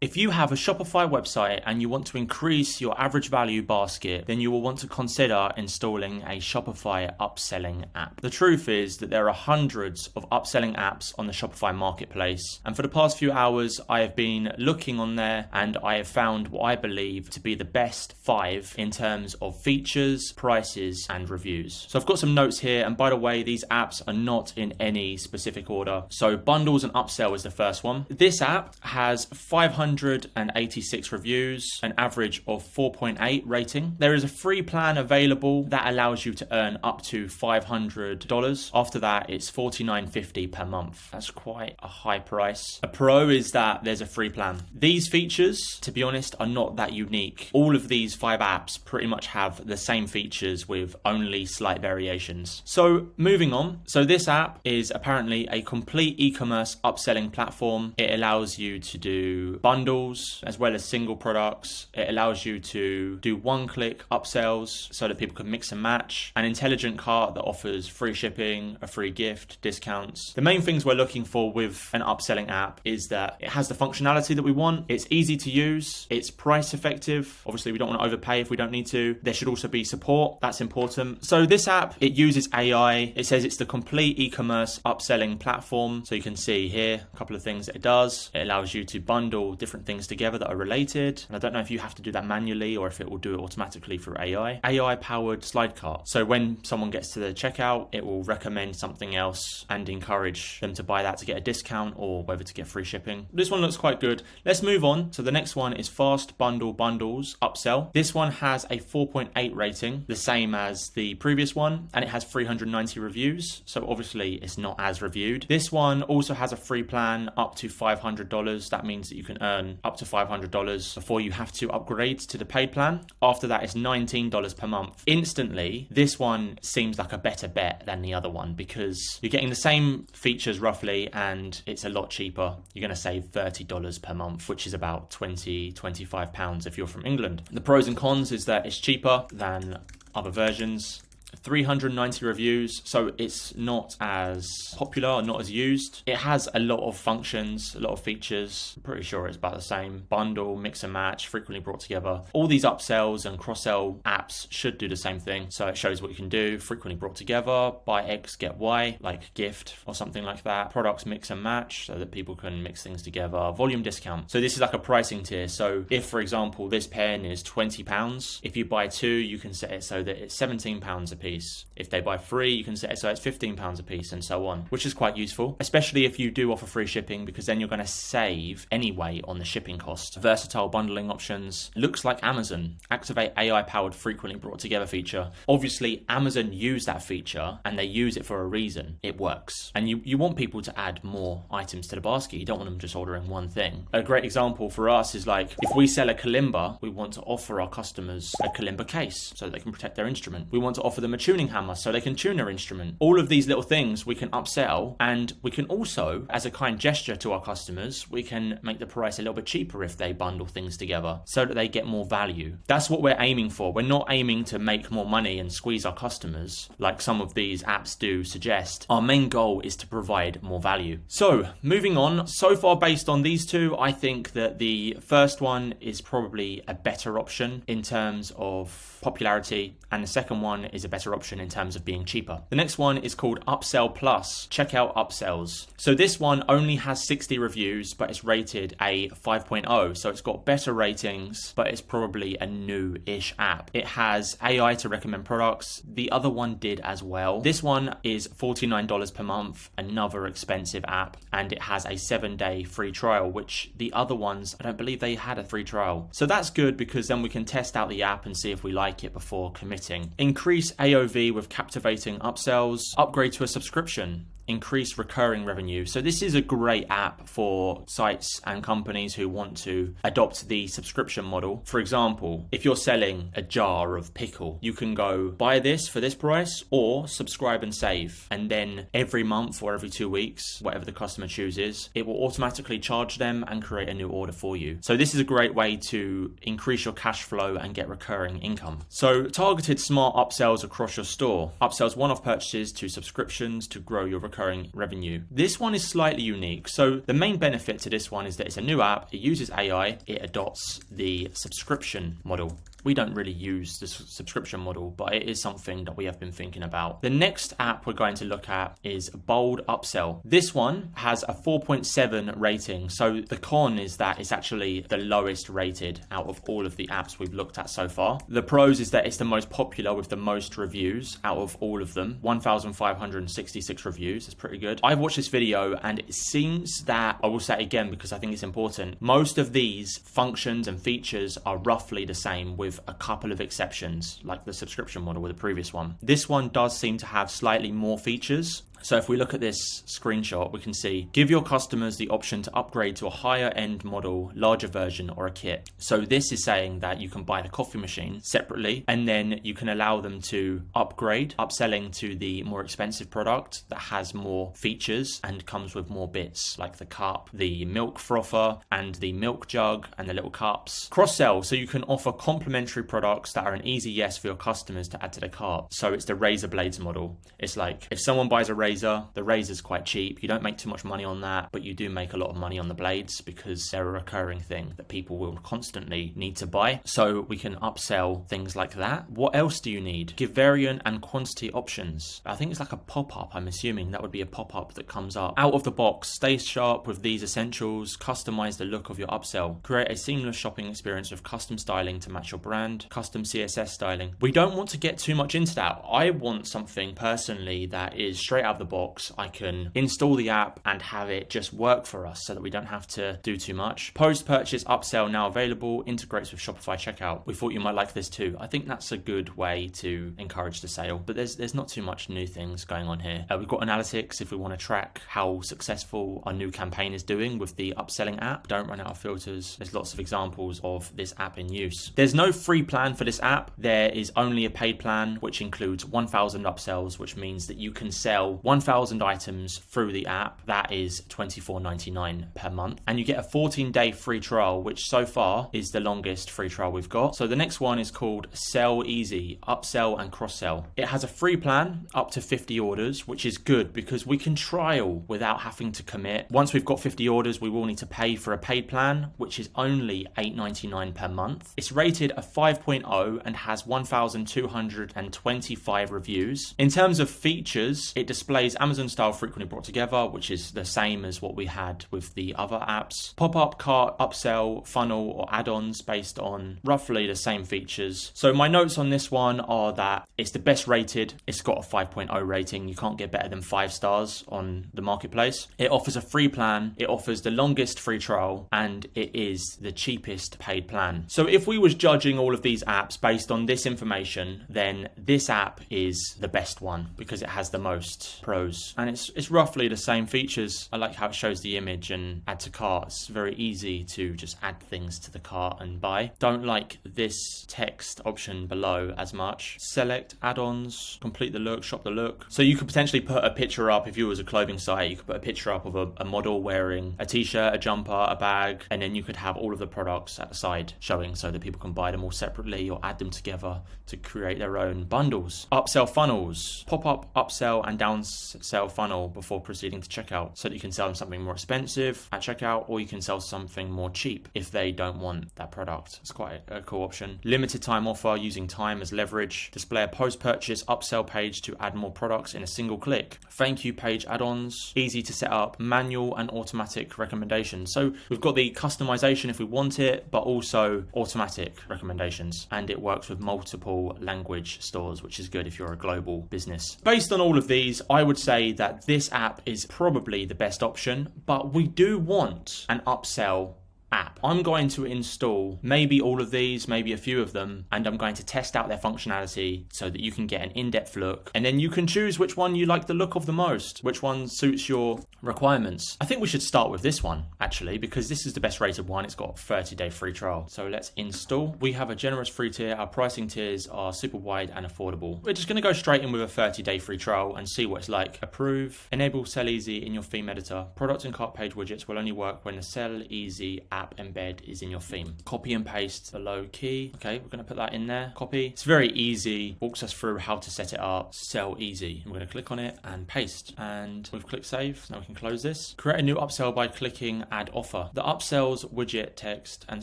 If you have a Shopify website and you want to increase your average value basket, then you will want to consider installing a Shopify upselling app. The truth is that there are hundreds of upselling apps on the Shopify marketplace. And for the past few hours, I have been looking on there and I have found what I believe to be the best 5 in terms of features, prices, and reviews. So I've got some notes here. And by the way, these apps are not in any specific order. So bundles and upsell is the first one. This app has 586 reviews, an average of 4.8 rating. There is a free plan available that allows you to earn up to $500. After that, it's $49.50 per month. That's quite a high price. A pro is that there's a free plan. These features, to be honest, are not that unique. All of these 5 apps pretty much have the same features with only slight variations. So moving on. So this app is apparently a complete e-commerce upselling platform. It allows you to do bundles as well as single products. It allows you to do one-click upsells so that people can mix and match. An intelligent cart that offers free shipping, a free gift, discounts. The main things we're looking for with an upselling app is that it has the functionality that we want. It's easy to use. It's price effective. Obviously, we don't want to overpay if we don't need to. There should also be support. That's important. So this app, it uses AI. It says it's the complete e-commerce upselling platform. So you can see here a couple of things that it does. It allows you to bundle different things together that are related. And I don't know if you have to do that manually or if it will do it automatically through AI. AI powered slide cart. So when someone gets to the checkout, it will recommend something else and encourage them to buy that to get a discount or whether to get free shipping. This one looks quite good. Let's move on. So the next one is Fast Bundle Bundles Upsell. This one has a 4.8 rating, the same as the previous one, and it has 390 reviews. So obviously it's not as reviewed. This one also has a free plan up to $500. That means that you can earn up to $500 before you have to upgrade to the paid plan. After that, it's $19 per month. Instantly, this one seems like a better bet than the other one because you're getting the same features roughly and it's a lot cheaper. You're going to save $30 per month, which is about £25 if you're from England. The pros and cons is that it's cheaper than other versions. 390 reviews, so it's not as popular, not as used. It has a lot of functions, a lot of features. I'm pretty sure it's about the same. Bundle, mix and match, frequently brought together. All these upsells and cross-sell apps should do the same thing. So it shows what you can do, frequently brought together, buy X, get Y, like gift or something like that. Products mix and match so that people can mix things together. Volume discount. So this is like a pricing tier. So if, for example, this pen is £20, if you buy 2, you can set it so that it's £17 a piece. If they buy 3, you can set it so it's £15 a piece and so on, which is quite useful, especially if you do offer free shipping because then you're going to save anyway on the shipping cost. Versatile bundling options. Looks like Amazon. Activate AI-powered frequently brought together feature. Obviously, Amazon use that feature and they use it for a reason. It works. And you want people to add more items to the basket. You don't want them just ordering one thing. A great example for us is like if we sell a kalimba, we want to offer our customers a kalimba case so they can protect their instrument. We want to offer them a tuning hammer so they can tune their instrument. All of these little things we can upsell, and we can also, as a kind gesture to our customers, we can make the price a little bit cheaper if they bundle things together so that they get more value. That's what we're aiming for. We're not aiming to make more money and squeeze our customers like some of these apps do suggest. Our main goal is to provide more value. So moving on, so far based on these two, I think that the first one is probably a better option in terms of popularity, and the second one is a better option in terms of being cheaper. The next one is called Upsell Plus. Check out upsells. So this one only has 60 reviews, but it's rated a 5.0. So it's got better ratings, but it's probably a new-ish app. It has AI to recommend products. The other one did as well. This one is $49 per month, another expensive app, and it has a 7-day free trial, which the other ones, I don't believe they had a free trial. So that's good because then we can test out the app and see if we like it before committing. Increase AOV with captivating upsells. Upgrade to a subscription. Increase recurring revenue. So this is a great app for sites and companies who want to adopt the subscription model. For example, if you're selling a jar of pickle, you can go buy this for this price or subscribe and save. And then every month or every 2 weeks, whatever the customer chooses, it will automatically charge them and create a new order for you. So this is a great way to increase your cash flow and get recurring income. So targeted smart upsells across your store. Upsells one-off purchases to subscriptions to grow your recurring recurring revenue. This one is slightly unique. So the main benefit to this one is that it's a new app, it uses AI, it adopts the subscription model. We don't really use the subscription model, but it is something that we have been thinking about. The next app we're going to look at is Bold Upsell. This one has a 4.7 rating. So the con is that it's actually the lowest rated out of all of the apps we've looked at so far. The pros is that it's the most popular with the most reviews out of all of them. 1,566 reviews. It's pretty good. I've watched this video and it seems that, I will say it again because I think it's important, most of these functions and features are roughly the same with a couple of exceptions, like the subscription model with the previous one. This one does seem to have slightly more features. So if we look at this screenshot, we can see, give your customers the option to upgrade to a higher end model, larger version, or a kit. So this is saying that you can buy the coffee machine separately, and then you can allow them to upgrade, upselling to the more expensive product that has more features and comes with more bits, like the cup, the milk frother, and the milk jug, and the little cups. Cross-sell, so you can offer complementary products that are an easy yes for your customers to add to their cart. So it's the razor blades model. It's like, if someone buys a razor, the razor's quite cheap. You don't make too much money on that, but you do make a lot of money on the blades because they're a recurring thing that people will constantly need to buy. So we can upsell things like that. What else do you need? Give variant and quantity options. I think it's like a pop-up. I'm assuming that would be a pop-up that comes up. Out of the box, stay sharp with these essentials. Customize the look of your upsell. Create a seamless shopping experience with custom styling to match your brand. Custom CSS styling. We don't want to get too much into that. I want something personally that is straight out of the box. I can install the app and have it just work for us so that we don't have to do too much. Post-purchase upsell now available, integrates with Shopify checkout. We thought you might like this too. I think that's a good way to encourage the sale, but there's not too much new things going on here. We've got analytics if we want to track how successful our new campaign is doing with the upselling app. Don't run out of filters. There's lots of examples of this app in use. There's no free plan for this app. There is only a paid plan, which includes 1,000 upsells, which means that you can sell 1,000 items through the app. That is $24.99 per month. And you get a 14-day free trial, which so far is the longest free trial we've got. So the next one is called Sell Easy, Upsell and Cross-Sell. It has a free plan up to 50 orders, which is good because we can trial without having to commit. Once we've got 50 orders, we will need to pay for a paid plan, which is only $8.99 per month. It's rated a 5.0 and has 1,225 reviews. In terms of features, it displays Amazon style frequently brought together, which is the same as what we had with the other apps. Pop-up cart, upsell, funnel, or add-ons based on roughly the same features. So my notes on this one are that it's the best rated. It's got a 5.0 rating. You can't get better than 5 stars on the marketplace. It offers a free plan. It offers the longest free trial, and it is the cheapest paid plan. So if we was judging all of these apps based on this information, then this app is the best one because it has the most pros, and it's roughly the same features. I like how it shows the image and add to cart. It's very easy to just add things to the cart and buy. Don't like this text option below as much. Select add-ons, complete the look, shop the look. So you could potentially put a picture up. If you was a clothing site, you could put a picture up of a model wearing a t-shirt, a jumper, a bag, and then you could have all of the products at the side showing so that people can buy them all separately or add them together to create their own bundles. Upsell funnels, pop-up, upsell and downsell funnel before proceeding to checkout, so that you can sell them something more expensive at checkout, or you can sell something more cheap if they don't want that product. It's quite a cool option. Limited time offer, using time as leverage. Display a post-purchase upsell page to add more products in a single click. Thank you page add-ons, easy to set up. Manual and automatic recommendations. So we've got the customization if we want it, but also automatic recommendations, and it works with multiple language stores, which is good if you're a global business. Based on all of these, I would say that this app is probably the best option, but we do want an upsell app. I'm going to install maybe all of these, maybe a few of them, and I'm going to test out their functionality so that you can get an in-depth look, and then you can choose which one you like the look of the most, which one suits your requirements. I think we should start with this one actually, because this is the best rated one. It's got a 30-day free trial. So let's install. We have a generous free tier. Our pricing tiers are super wide and affordable. We're just going to go straight in with a 30-day free trial and see what it's like. Approve. Enable Sell Easy in your theme editor. Product and cart page widgets will only work when the Sell Easy app app embed is in your theme. Copy and paste the low key. Okay, we're going to put that in there. Copy. It's very easy. Walks us through how to set it up. Sell easy. We're going to click on it and paste. And we've clicked save. Now we can close this. Create a new upsell by clicking add offer. The upsells widget text and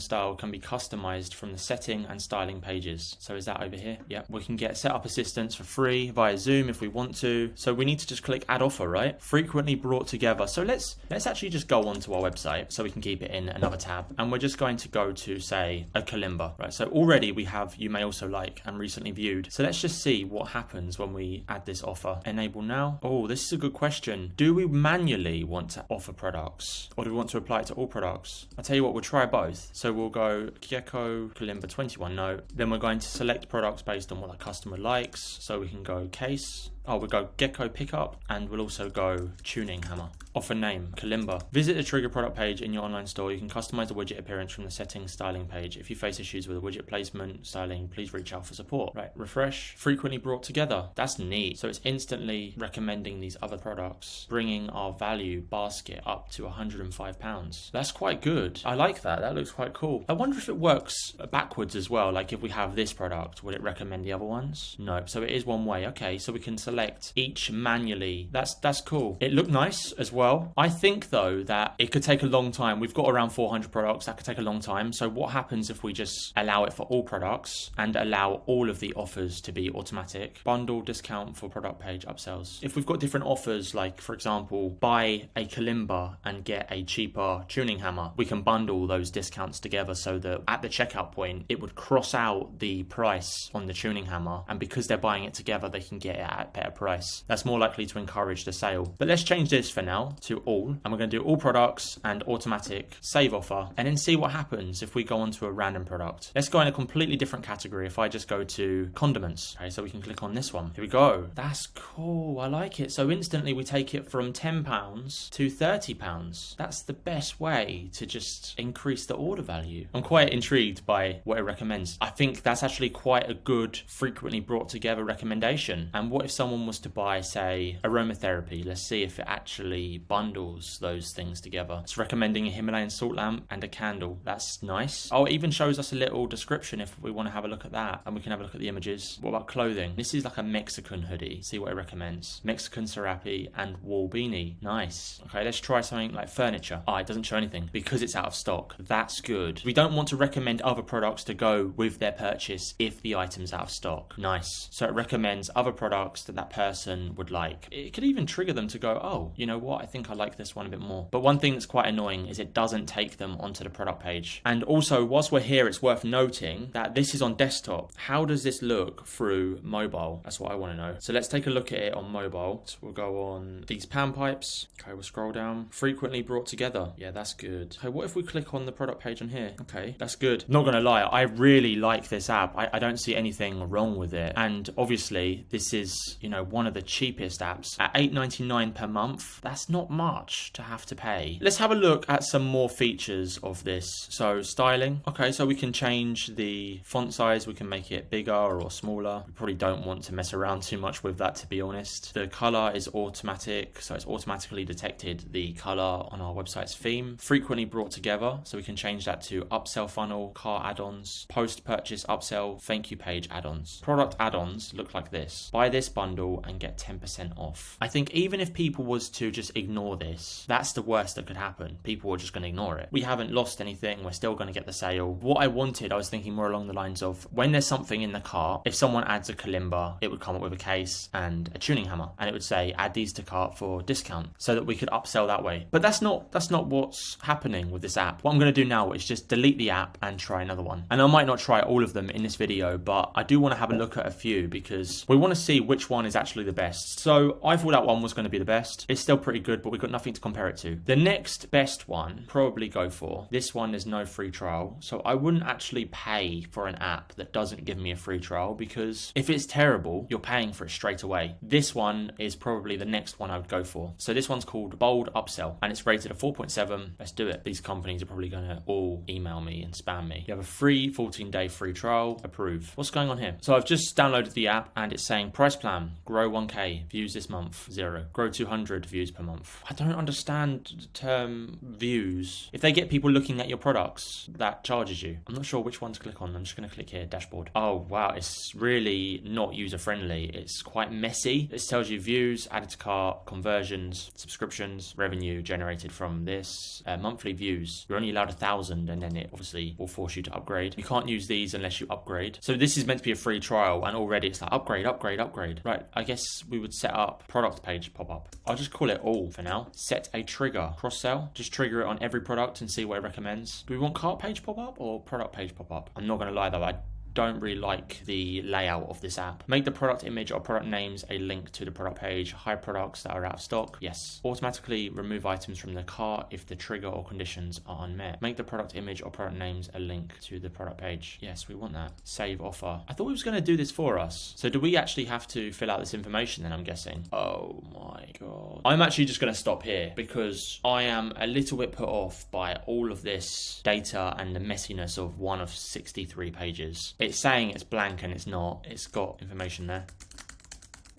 style can be customized from the setting and styling pages. So is that over here? Yep. We can get setup assistance for free via Zoom if we want to. So we need to just click add offer, right? Frequently brought together. So let's actually just go onto our website so we can keep it in another tab. And we're just going to go to, say, a kalimba, right? So already we have you may also like and recently viewed. So let's just see what happens when we add this offer. Enable now. Oh, this is a good question. Do we manually want to offer products or do we want to apply it to all products? I'll tell you what, we'll try both. So we'll go Gecko Kalimba 21 note. Then we're going to select products based on what the customer likes. So we can go case. We'll go Gecko Pickup and we'll also go Tuning Hammer. Offer name, Kalimba. Visit the Trigger product page in your online store. You can customize the widget appearance from the settings styling page. If you face issues with the widget placement, styling, please reach out for support. Right, refresh. Frequently brought together. That's neat. So it's instantly recommending these other products, bringing our value basket up to £105. That's quite good. I like that. That looks quite cool. I wonder if it works backwards as well. Like if we have this product, will it recommend the other ones? No. So it is one way. Okay, so we can select each manually. That's cool. It looked nice as well. I think though that it could take a long time. We've got around 400 products. That could take a long time. So what happens if we just allow it for all products and allow all of the offers to be automatic? Bundle discount for product page upsells. If we've got different offers, like for example, buy a kalimba and get a cheaper tuning hammer, we can bundle those discounts together so that at the checkout point, it would cross out the price on the tuning hammer. And because they're buying it together, they can get it at a better price. That's more likely to encourage the sale. But let's change this for now to all, and we're going to do all products and automatic save offer, and then see what happens if we go onto a random product. Let's go in a completely different category. If I just go to condiments, okay, so we can click on this one. Here we go. That's cool. I like it. So instantly we take it from £10 to £30. That's the best way to just increase the order value. I'm quite intrigued by what it recommends. I think that's actually quite a good frequently brought together recommendation. And what if someone was to buy, say, aromatherapy? Let's see if it actually bundles those things together. It's recommending a Himalayan salt lamp and a candle. That's nice. Oh, it even shows us a little description if we want to have a look at that, and we can have a look at the images. What about clothing? This is like a Mexican hoodie. See what it recommends. Mexican serape and wall beanie. Nice. Okay, let's try something like furniture. It doesn't show anything because it's out of stock. That's good. We don't want to recommend other products to go with their purchase if the item's out of stock. Nice. So it recommends other products that person would like. It could even trigger them to go, oh, you know what? I think I like this one a bit more. But one thing that's quite annoying is it doesn't take them onto the product page. And also, whilst we're here, it's worth noting that this is on desktop. How does this look through mobile? That's what I want to know. So let's take a look at it on mobile. So we'll go on these pan pipes. Okay, we'll scroll down. Frequently brought together. Yeah, that's good. Okay, what if we click on the product page on here? Okay, that's good. Not gonna lie, I really like this app. I don't see anything wrong with it. And obviously, this is, you know, one of the cheapest apps at $8.99 per month. That's not much to have to pay. Let's have a look at some more features of this. So styling. Okay, so we can change the font size. We can make it bigger or smaller. We probably don't want to mess around too much with that, to be honest. The color is automatic, so it's automatically detected the color on our website's theme. Frequently brought together, so we can change that to upsell funnel, car add-ons, post-purchase upsell, thank you page add-ons. Product add-ons look like this. Buy this bundle and get 10% off. I think even if people was to just ignore this, that's the worst that could happen. People are just going to ignore it. We haven't lost anything. We're still going to get the sale. What I wanted, I was thinking more along the lines of when there's something in the cart, if someone adds a kalimba, it would come up with a case and a tuning hammer, and it would say add these to cart for discount, so that we could upsell that way. But that's not what's happening with this app. What I'm going to do now is just delete the app and try another one. And I might not try all of them in this video, but I do want to have a look at a few because we want to see which one is actually the best. So I thought that one was going to be the best. It's still pretty good, but we've got nothing to compare it to. The next best one, probably go for. This one is no free trial. So I wouldn't actually pay for an app that doesn't give me a free trial, because if it's terrible, you're paying for it straight away. This one is probably the next one I would go for. So this one's called Bold Upsell and it's rated a 4.7. Let's do it. These companies are probably going to all email me and spam me. You have a free 14-day free trial. Approve. What's going on here? So I've just downloaded the app and it's saying price plan Grow 1K views this month, 0. Grow 200 views per month. I don't understand the term views. If they get people looking at your products, that charges you. I'm not sure which one to click on. I'm just going to click here, dashboard. Oh, wow. It's really not user-friendly. It's quite messy. This tells you views, added to cart, conversions, subscriptions, revenue generated from this, monthly views. You're only allowed 1,000, and then it obviously will force you to upgrade. You can't use these unless you upgrade. So this is meant to be a free trial, and already it's like upgrade, upgrade, upgrade. Right, I guess we would set up product page pop-up. I'll just call it all for now. Set a trigger. Cross-sell. Just trigger it on every product and see what it recommends. Do we want cart page pop-up or product page pop-up? I'm not going to lie though, I don't really like the layout of this app. Make the product image or product names a link to the product page. Hide products that are out of stock. Yes. Automatically remove items from the cart if the trigger or conditions are unmet. Make the product image or product names a link to the product page. Yes, we want that. Save offer. I thought we was going to do this for us. So do we actually have to fill out this information then, I'm guessing? Oh my God. I'm actually just going to stop here because I am a little bit put off by all of this data and the messiness of one of 63 pages. It's saying it's blank and it's not. It's got information there.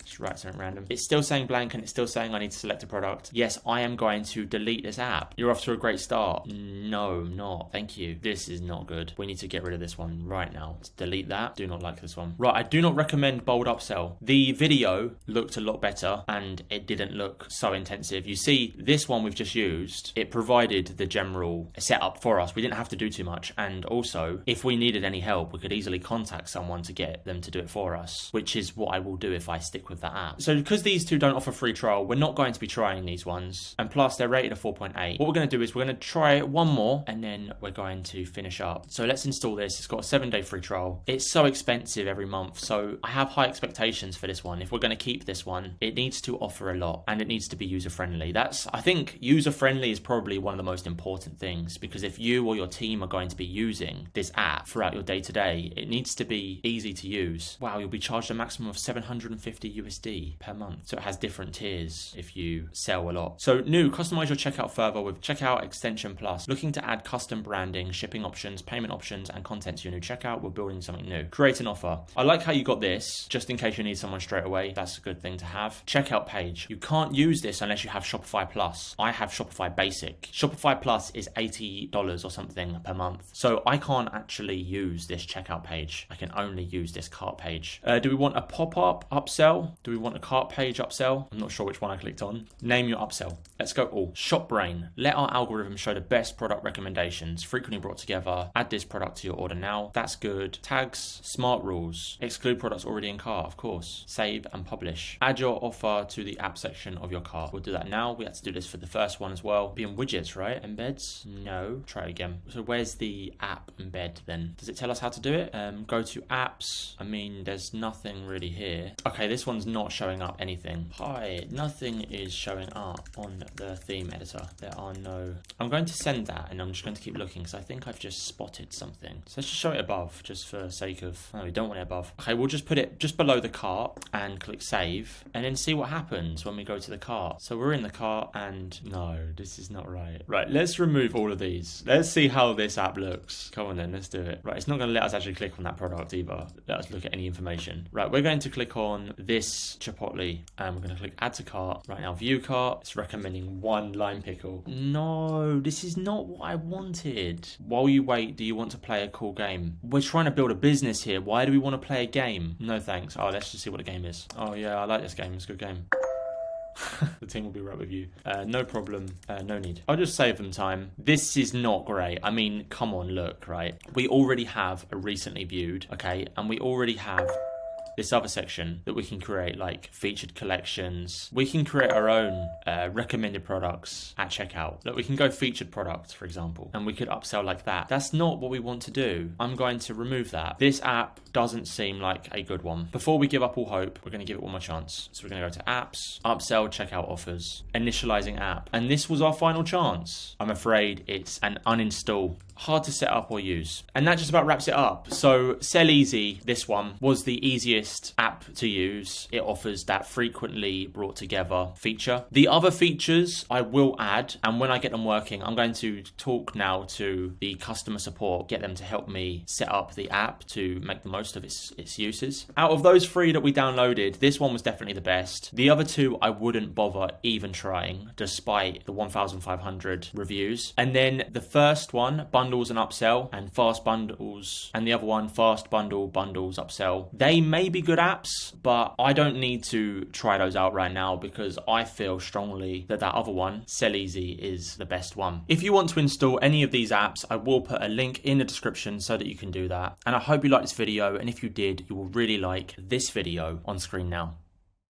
Just write something random. It's still saying blank and it's still saying I need to select a product. Yes, I am going to delete this app. You're off to a great start. No, not. Thank you. This is not good. We need to get rid of this one right now. Let's delete that. Do not like this one. Right, I do not recommend bold upsell. The video looked a lot better and it didn't look so intensive. You see, this one we've just used, it provided the general setup for us. We didn't have to do too much. And also, if we needed any help, we could easily contact someone to get them to do it for us, which is what I will do if I stick with that app. So because these two don't offer free trial, we're not going to be trying these ones. And plus they're rated a 4.8. What we're going to do is we're going to try one more and then we're going to finish up. So let's install this. It's got a 7-day free trial. It's so expensive every month. So I have high expectations for this one. If we're going to keep this one, it needs to offer a lot and it needs to be user-friendly. I think user-friendly is probably one of the most important things, because if you or your team are going to be using this app throughout your day-to-day, it needs to be easy to use. Wow, you'll be charged a maximum of 750 USD per month. So it has different tiers if you sell a lot. So new, customize your checkout further with Checkout Extension Plus. Looking to add custom branding, shipping options, payment options, and content to your new checkout. We're building something new. Create an offer. I like how you got this, just in case you need someone straight away. That's a good thing to have. Checkout page. You can't use this unless you have Shopify Plus. I have Shopify Basic. Shopify Plus is $80 or something per month. So I can't actually use this checkout page. I can only use this cart page. Do we want a pop-up upsell? Do we want a cart page upsell? I'm not sure which one I clicked on. Name your upsell. Let's go all. Shop Brain. Let our algorithm show the best product recommendations, frequently brought together. Add this product to your order now. That's good. Tags, smart rules. Exclude products already in cart, of course. Save and publish. Add your offer to the app section of your cart. We'll do that now. We had to do this for the first one as well. Being widgets, right? Embeds? No. Try it again. So where's the app embed then? Does it tell us how to do it? Go to apps. I mean, there's nothing really here. Okay, this one's not showing up anything. Hi, nothing is showing up on the theme editor. There are no... I'm going to send that and I'm just going to keep looking because I think I've just spotted something. So let's just show it above just for sake of... No, we don't want it above. Okay, we'll just put it just below the cart and click save and then see what happens when we go to the cart. So we're in the cart and no, this is not right. Right, let's remove all of these. Let's see how this app looks. Come on then, let's do it. Right, it's not going to let us actually click on that product either. Let us look at any information. Right, we're going to click on this Chipotle and we're going to click add to cart. Right now, view cart. It's recommending one lime pickle. No, this is not what I wanted. While you wait, do you want to play a cool game? We're trying to build a business here. Why do we want to play a game? No thanks. Oh, let's just see what the game is. Oh yeah, I like this game. It's a good game. The team will be right with you. No problem. No need. I'll just save them time. This is not great. I mean, come on, look, right? We already have a recently viewed, okay? And we already have this other section that we can create, like featured collections. We can create our own recommended products at checkout. Look, we can go featured products, for example, and we could upsell like that. That's not what we want to do. I'm going to remove that. This app doesn't seem like a good one. Before we give up all hope, we're going to give it one more chance. So we're going to go to apps, upsell, checkout offers, initializing app. And this was our final chance. I'm afraid it's an uninstall. Hard to set up or use. And that just about wraps it up. So Sell Easy, this one, was the easiest easiest app to use. It offers that frequently brought together feature. The other features I will add, and when I get them working, I'm going to talk now to the customer support, get them to help me set up the app to make the most of its uses. Out of those 3 that we downloaded, this one was definitely the best. The other 2 I wouldn't bother even trying, despite the 1,500 reviews. And then the first one, Bundles and Upsell, and Fast Bundles, and the other one, Fast Bundle, Bundles, Upsell. They may be good apps, but I don't need to try those out right now because I feel strongly that other one, Sell Easy, is the best one. If you want to install any of these apps, I will put a link in the description so that you can do that. And I hope you liked this video, and if you did, you will really like this video on screen now.